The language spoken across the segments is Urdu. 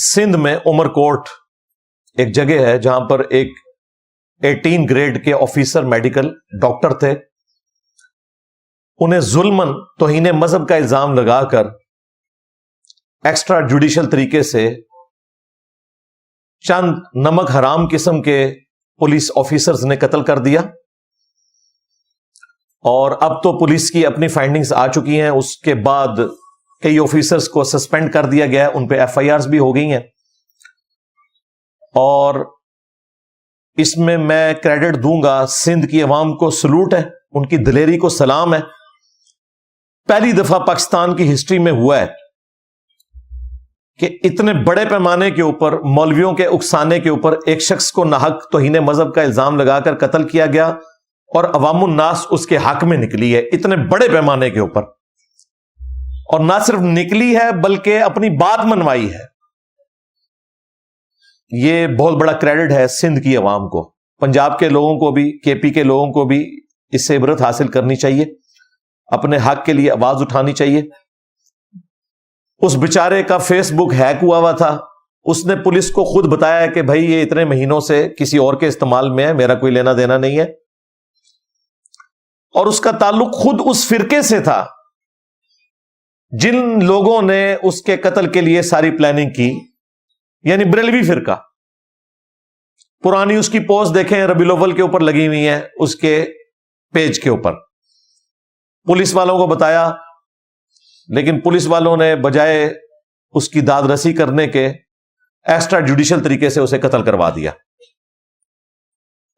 سندھ میں عمر کوٹ ایک جگہ ہے جہاں پر ایک 18 گریڈ کے آفیسر میڈیکل ڈاکٹر تھے. انہیں ظلمن توہین مذہب کا الزام لگا کر ایکسٹرا جوڈیشل طریقے سے چند نمک حرام قسم کے پولیس آفیسرز نے قتل کر دیا. اور اب تو پولیس کی اپنی فائنڈنگز آ چکی ہیں. اس کے بعد کئی آفیسرز کو سسپینڈ کر دیا گیا ہے, ان پہ FIRs بھی ہو گئی ہیں. اور اس میں کریڈٹ دوں گا سندھ کی عوام کو, سلوٹ ہے, ان کی دلیری کو سلام ہے. پہلی دفعہ پاکستان کی ہسٹری میں ہوا ہے کہ اتنے بڑے پیمانے کے اوپر مولویوں کے اکسانے کے اوپر ایک شخص کو ناحق توہین مذہب کا الزام لگا کر قتل کیا گیا اور عوام الناس اس کے حق میں نکلی ہے اتنے بڑے پیمانے کے اوپر. اور نہ صرف نکلی ہے بلکہ اپنی بات منوائی ہے. یہ بہت بڑا کریڈٹ ہے سندھ کی عوام کو. پنجاب کے لوگوں کو بھی, KP کے لوگوں کو بھی اس سے عبرت حاصل کرنی چاہیے, اپنے حق کے لیے آواز اٹھانی چاہیے. اس بیچارے کا فیس بک ہیک ہوا تھا, اس نے پولیس کو خود بتایا کہ بھائی یہ اتنے مہینوں سے کسی اور کے استعمال میں ہے, میرا کوئی لینا دینا نہیں ہے. اور اس کا تعلق خود اس فرقے سے تھا جن لوگوں نے اس کے قتل کے لیے ساری پلاننگ کی, یعنی بریلوی فرقہ. پرانی اس کی پوسٹ دیکھیں, ربیع الاول کے اوپر لگی ہوئی ہیں اس کے پیج کے اوپر. پولیس والوں کو بتایا, لیکن پولیس والوں نے بجائے اس کی داد رسی کرنے کے ایکسٹرا جوڈیشل طریقے سے اسے قتل کروا دیا.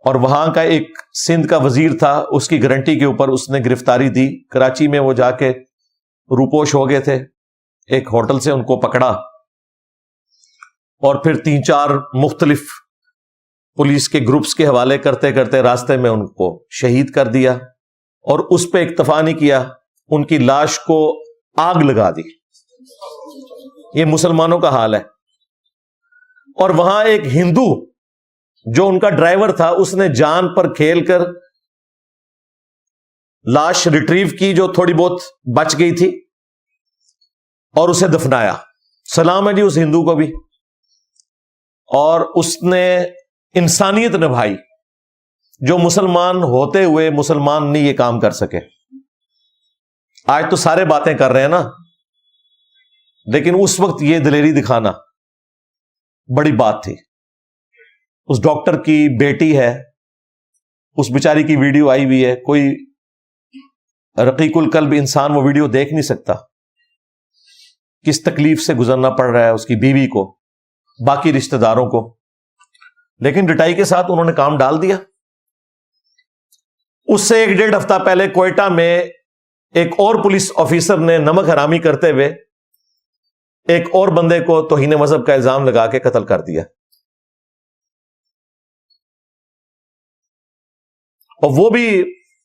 اور وہاں کا ایک سندھ کا وزیر تھا, اس کی گارنٹی کے اوپر اس نے گرفتاری دی. کراچی میں وہ جا کے روپوش ہو گئے تھے, ایک ہوٹل سے ان کو پکڑا اور پھر 3-4 مختلف پولیس کے گروپس کے حوالے کرتے کرتے راستے میں ان کو شہید کر دیا. اور اس پہ اکتفا نہیں کیا, ان کی لاش کو آگ لگا دی. یہ مسلمانوں کا حال ہے. اور وہاں ایک ہندو جو ان کا ڈرائیور تھا, اس نے جان پر کھیل کر لاش ریٹریو کی جو تھوڑی بہت بچ گئی تھی اور اسے دفنایا. سلام ہے جی اس ہندو کو بھی. اور اس نے انسانیت نبھائی, جو مسلمان ہوتے ہوئے مسلمان نہیں یہ کام کر سکے. آج تو سارے باتیں کر رہے ہیں نا, لیکن اس وقت یہ دلیری دکھانا بڑی بات تھی. اس ڈاکٹر کی بیٹی ہے, اس بیچاری کی ویڈیو آئی ہوئی ہے. کوئی رقیق القلب انسان وہ ویڈیو دیکھ نہیں سکتا, کس تکلیف سے گزرنا پڑ رہا ہے اس کی بیوی کو, باقی رشتہ داروں کو. لیکن ڈٹائی کے ساتھ انہوں نے کام ڈال دیا. اس سے 1-1.5 ہفتہ پہلے کوئٹہ میں ایک اور پولیس آفیسر نے نمک حرامی کرتے ہوئے ایک اور بندے کو توہین مذہب کا الزام لگا کے قتل کر دیا. اور وہ بھی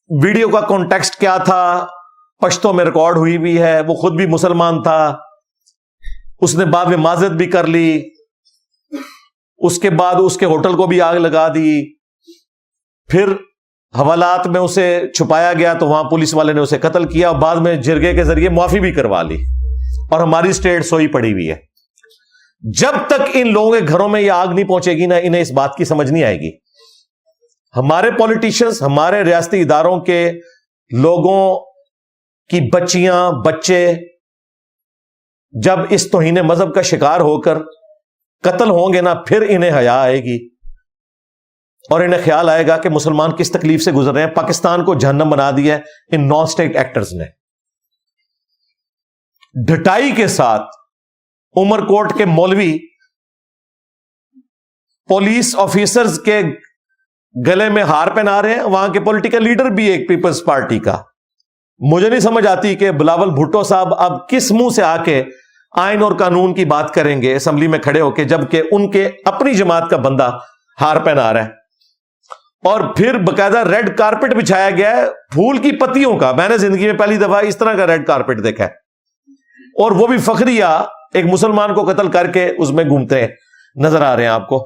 ویڈیو کا کانٹیکسٹ کیا تھا پشتوں میں ریکارڈ ہوئی بھی ہے. وہ خود بھی مسلمان تھا, اس نے بعد میں معذرت بھی کر لی. اس کے بعد اس کے ہوٹل کو بھی آگ لگا دی. پھر حوالات میں اسے چھپایا گیا تو وہاں پولیس والے نے اسے قتل کیا, اور بعد میں جرگے کے ذریعے معافی بھی کروا لی. اور ہماری اسٹیٹ سوئی پڑی ہوئی ہے. جب تک ان لوگوں کے گھروں میں یہ آگ نہیں پہنچے گی نا, انہیں اس بات کی سمجھ نہیں آئے گی. ہمارے پولیٹیشنز, ہمارے ریاستی اداروں کے لوگوں کی بچیاں بچے جب اس توہین مذہب کا شکار ہو کر قتل ہوں گے نا, پھر انہیں حیا آئے گی اور انہیں خیال آئے گا کہ مسلمان کس تکلیف سے گزر رہے ہیں. پاکستان کو جہنم بنا دیا ہے ان نان اسٹیٹ ایکٹرز نے. ڈٹائی کے ساتھ عمر کوٹ کے مولوی پولیس آفیسرز کے گلے میں ہار پہنا رہے ہیں. وہاں کے پولیٹیکل لیڈر بھی ایک پیپلز پارٹی کا. مجھے نہیں سمجھ آتی کہ بلاول بھٹو صاحب اب کس منہ سے آ کے آئین اور قانون کی بات کریں گے اسمبلی میں کھڑے ہو کے, جبکہ ان کے اپنی جماعت کا بندہ ہار پہنا رہا ہے. اور پھر باقاعدہ ریڈ کارپٹ بچھایا گیا ہے پھول کی پتیوں کا. میں نے زندگی میں پہلی دفعہ اس طرح کا ریڈ کارپٹ دیکھا ہے, اور وہ بھی فخریہ ایک مسلمان کو قتل کر کے اس میں گھومتے ہیں نظر آ رہے ہیں آپ کو.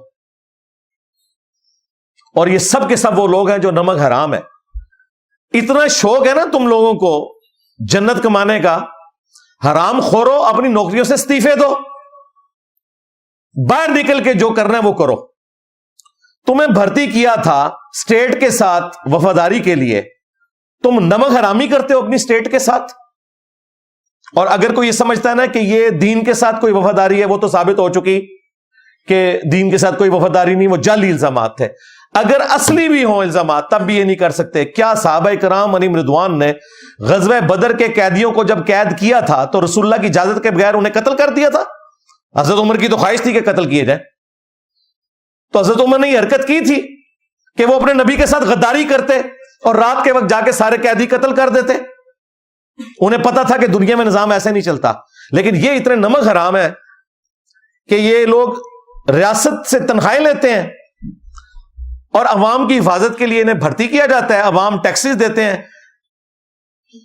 اور یہ سب کے سب وہ لوگ ہیں جو نمک حرام ہے. اتنا شوق ہے نا تم لوگوں کو جنت کمانے کا, حرام خورو اپنی نوکریوں سے استعفے دو. باہر نکل کے جو کرنا ہے وہ کرو. تمہیں بھرتی کیا تھا اسٹیٹ کے ساتھ وفاداری کے لیے, تم نمک حرامی کرتے ہو اپنی اسٹیٹ کے ساتھ. اور اگر کوئی یہ سمجھتا ہے نا کہ یہ دین کے ساتھ کوئی وفاداری ہے, وہ تو ثابت ہو چکی کہ دین کے ساتھ کوئی وفاداری نہیں, وہ جعلی الزامات تھے. اگر اصلی بھی ہوں الزامات تب بھی یہ نہیں کر سکتے. کیا صحابہ کرام علیہم رضوان نے غزوہ بدر کے قیدیوں کو جب قید کیا تھا تو رسول اللہ کی اجازت کے بغیر انہیں قتل کر دیا تھا؟ حضرت عمر کی تو خواہش تھی کہ قتل کیے جائیں. تو حضرت عمر نے یہ حرکت کی تھی کہ وہ اپنے نبی کے ساتھ غداری کرتے اور رات کے وقت جا کے سارے قیدی قتل کر دیتے. انہیں پتا تھا کہ دنیا میں نظام ایسے نہیں چلتا. لیکن یہ اتنے نمک حرام ہے کہ یہ لوگ ریاست سے تنخواہیں لیتے ہیں اور عوام کی حفاظت کے لیے انہیں بھرتی کیا جاتا ہے. عوام ٹیکسز دیتے ہیں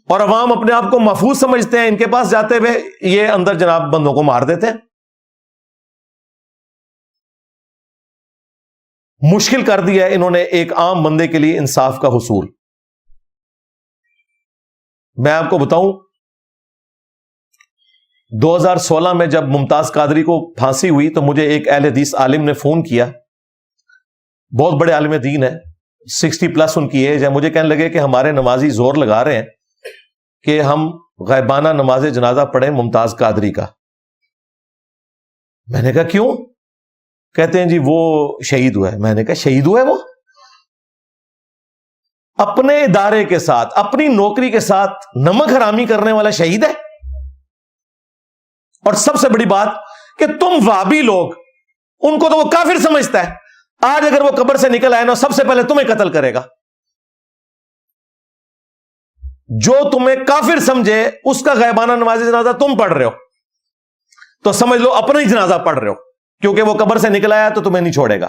اور عوام اپنے آپ کو محفوظ سمجھتے ہیں. ان کے پاس جاتے ہوئے یہ اندر جناب بندوں کو مار دیتے ہیں. مشکل کر دیا ہے انہوں نے ایک عام بندے کے لیے انصاف کا حصول. میں آپ کو بتاؤں, 2016 میں جب ممتاز قادری کو پھانسی ہوئی تو مجھے ایک اہل حدیث عالم نے فون کیا, بہت بڑے عالم دین ہے, 60+ ان کی ایج ہے. مجھے کہنے لگے کہ ہمارے نمازی زور لگا رہے ہیں کہ ہم غائبانہ نماز جنازہ پڑھیں ممتاز قادری کا. میں نے کہا کیوں؟ کہتے ہیں جی وہ شہید ہوا ہے. میں نے کہا شہید ہوا ہے وہ؟ اپنے ادارے کے ساتھ اپنی نوکری کے ساتھ نمک حرامی کرنے والا شہید ہے. اور سب سے بڑی بات کہ تم وہابی لوگ, ان کو تو وہ کافر سمجھتا ہے. آج اگر وہ قبر سے نکل آئے نا, سب سے پہلے تمہیں قتل کرے گا. جو تمہیں کافر سمجھے اس کا غائبانہ نماز جنازہ تم پڑھ رہے ہو تو سمجھ لو اپنا ہی جنازہ پڑھ رہے ہو, کیونکہ وہ قبر سے نکل آیا تو تمہیں نہیں چھوڑے گا.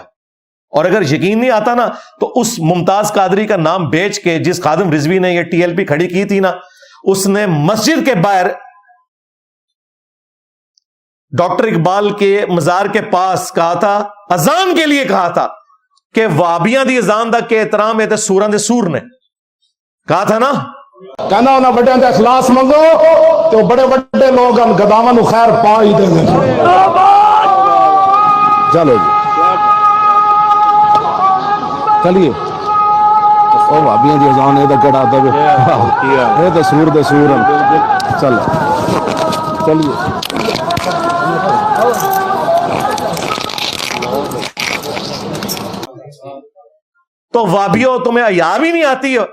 اور اگر یقین نہیں آتا نا تو اس ممتاز قادری کا نام بیچ کے جس خادم رضوی نے یہ TLP کھڑی کی تھی نا, اس نے مسجد کے باہر ڈاکٹر اقبال کے مزار کے پاس کہا تھا, اذان کے لیے کہا تھا کہ وابیاں دی اذان دا کے احترام ہے سوراں دے سور نے کہا تھا نا, کہنا انہاں بڑے دے اخلاص منگو تو بڑے بڑے لوگ ہم گداواں نو خیر پا ہی دے. چلو جی چلیے, او بھابیاں دی اذان اے تے کڑا تے اے تے سور دے سور چل چلیے. تو وابیوں تمہیں حیا بھی نہیں آتی ہو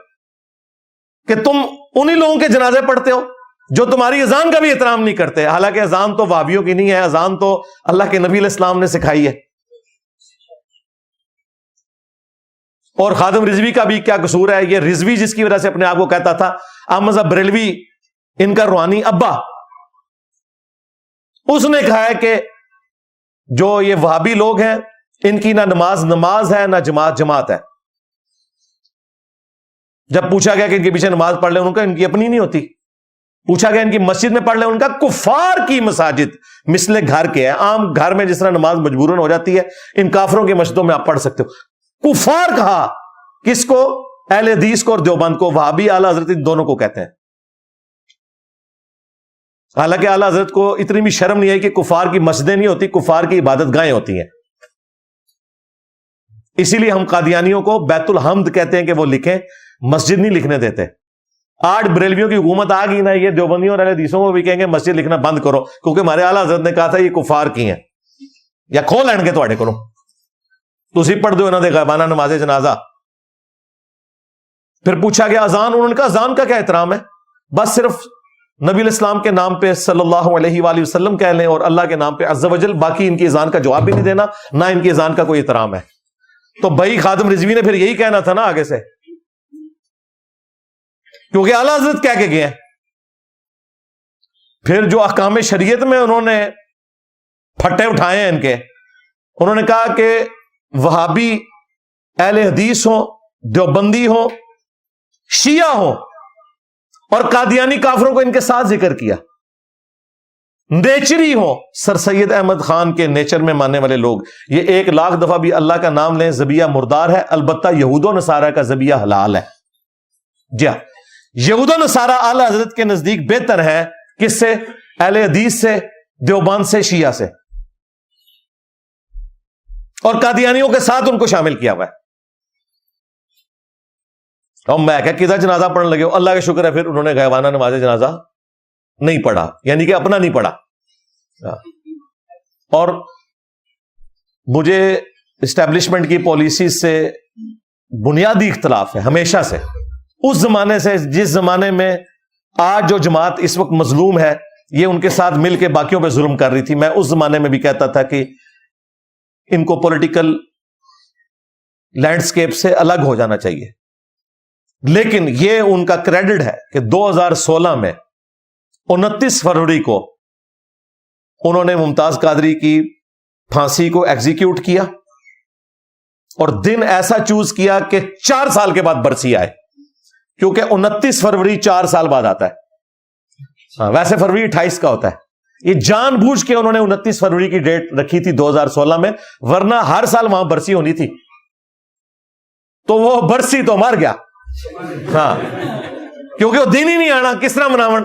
کہ تم انہی لوگوں کے جنازے پڑھتے ہو جو تمہاری اذان کا بھی احترام نہیں کرتے. حالانکہ اذان تو وابیوں کی نہیں ہے, اذان تو اللہ کے نبی علیہ السلام نے سکھائی ہے. اور خادم رضوی کا بھی کیا قصور ہے؟ یہ رضوی جس کی وجہ سے اپنے آپ کو کہتا تھا احمد بریلوی ان کا روحانی ابا, اس نے کہا ہے کہ جو یہ وہابی لوگ ہیں ان کی نہ نماز ہے نہ جماعت ہے. جب پوچھا گیا کہ ان کے پیچھے نماز پڑھ لیں, ان کا ان کی اپنی نہیں ہوتی. پوچھا گیا ان کی مسجد میں پڑھ لیں, ان کا کفار کی مساجد مثل گھر کے ہے. عام گھر میں جس طرح نماز مجبوراً ہو جاتی ہے, ان کافروں کی مسجدوں میں آپ پڑھ سکتے ہو. کفار کہا کس کو؟ اہل حدیث کو اور دیوبند کو. وہابی اعلی حضرت ان دونوں کو کہتے ہیں. حالانکہ اعلی حضرت کو اتنی بھی شرم نہیں ہے کہ کفار کی مسجدیں نہیں ہوتی, کفار کی عبادت گاہیں ہوتی ہیں. اسی لیے ہم قادیانیوں کو بیت الحمد کہتے ہیں کہ وہ لکھیں, مسجد نہیں لکھنے دیتے. آج بریلویوں کی حکومت آ گئی نا, یہ دیوبندیوں اور اہل حدیثوں کو بھی کہیں گے مسجد لکھنا بند کرو, کیونکہ ہمارے اعلی حضرت نے کہا تھا یہ کفار کی ہیں, یا کھو لین گے تواڈے کولوں, تسی پڑھ دو انہاں دے غائبانہ نماز جنازہ. پھر پوچھا گیا اذان, انہوں نے کہا اذان کا کیا احترام ہے؟ بس صرف نبی علیہ السلام کے نام پہ صلی اللہ علیہ وآلہ وسلم کہہ لیں اور اللہ کے نام پہ عز و جل, باقی ان کی اذان کا جواب بھی نہیں دینا, نہ ان کی اذان کا کوئی احترام ہے. تو بھائی خادم رضوی نے پھر یہی کہنا تھا نا آگے سے, کیونکہ اعلیٰ حضرت کہہ کے گئے ہیں. پھر جو احکام شریعت میں انہوں نے پھٹے اٹھائے ہیں ان کے, انہوں نے کہا کہ وہابی اہل حدیث ہوں, دیوبندی ہوں, شیعہ ہوں, اور قادیانی کافروں کو ان کے ساتھ ذکر کیا. نیچری ہوں, سر سید احمد خان کے نیچر میں ماننے والے لوگ, یہ 1,00,000 دفعہ بھی اللہ کا نام لیں, ذبیحہ مردار ہے. البتہ یہود و نصارہ کا ذبیحہ حلال ہے. جی ہاں, یہود و نصارہ اعلیٰ حضرت کے نزدیک بہتر ہے. کس سے؟ اہل حدیث سے, دیوبند سے, شیعہ سے. اور قادیانیوں کے ساتھ ان کو شامل کیا ہوا ہے. اور میں کہ کدھر جنازہ پڑھنے لگے ہو؟ اللہ کا شکر ہے پھر انہوں نے غائبانہ نماز جنازہ نہیں پڑھا، یعنی کہ اپنا نہیں پڑھا. اور مجھے اسٹیبلشمنٹ کی پالیسی سے بنیادی اختلاف ہے ہمیشہ سے، اس زمانے سے جس زمانے میں آج جو جماعت اس وقت مظلوم ہے یہ ان کے ساتھ مل کے باقیوں پہ ظلم کر رہی تھی. میں اس زمانے میں بھی کہتا تھا کہ ان کو پولیٹیکل لینڈسکیپ سے الگ ہو جانا چاہیے. لیکن یہ ان کا کریڈٹ ہے کہ 2016 میں 29 فروری کو انہوں نے ممتاز قادری کی پھانسی کو ایگزیکیوٹ کیا، اور دن ایسا چوز کیا کہ 4 سال کے بعد برسی آئے، کیونکہ 29 فروری 4 سال بعد آتا ہے. ویسے فروری 28 کا ہوتا ہے. یہ جان بوجھ کے انہوں نے 29 فروری کی ڈیٹ رکھی تھی 2016 میں، ورنہ ہر سال وہاں برسی ہونی تھی. تو وہ برسی تو مر گیا، ہاں، کیونکہ وہ دن ہی نہیں آنا، کس طرح مناون.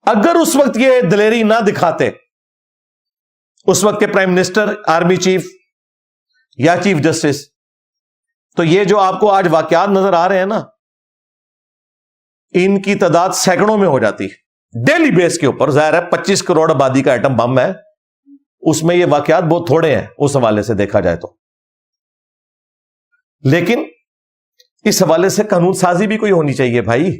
اگر اس وقت یہ دلیری نہ دکھاتے اس وقت کے پرائم منسٹر، آرمی چیف یا چیف جسٹس، تو یہ جو آپ کو آج واقعات نظر آ رہے ہیں نا، ان کی تعداد سینکڑوں میں ہو جاتی ڈیلی بیس کے اوپر. ظاہر ہے 25 کروڑ آبادی کا ایٹم بم ہے، اس میں یہ واقعات بہت تھوڑے ہیں اس حوالے سے دیکھا جائے تو. لیکن اس حوالے سے قانون سازی بھی کوئی ہونی چاہیے بھائی.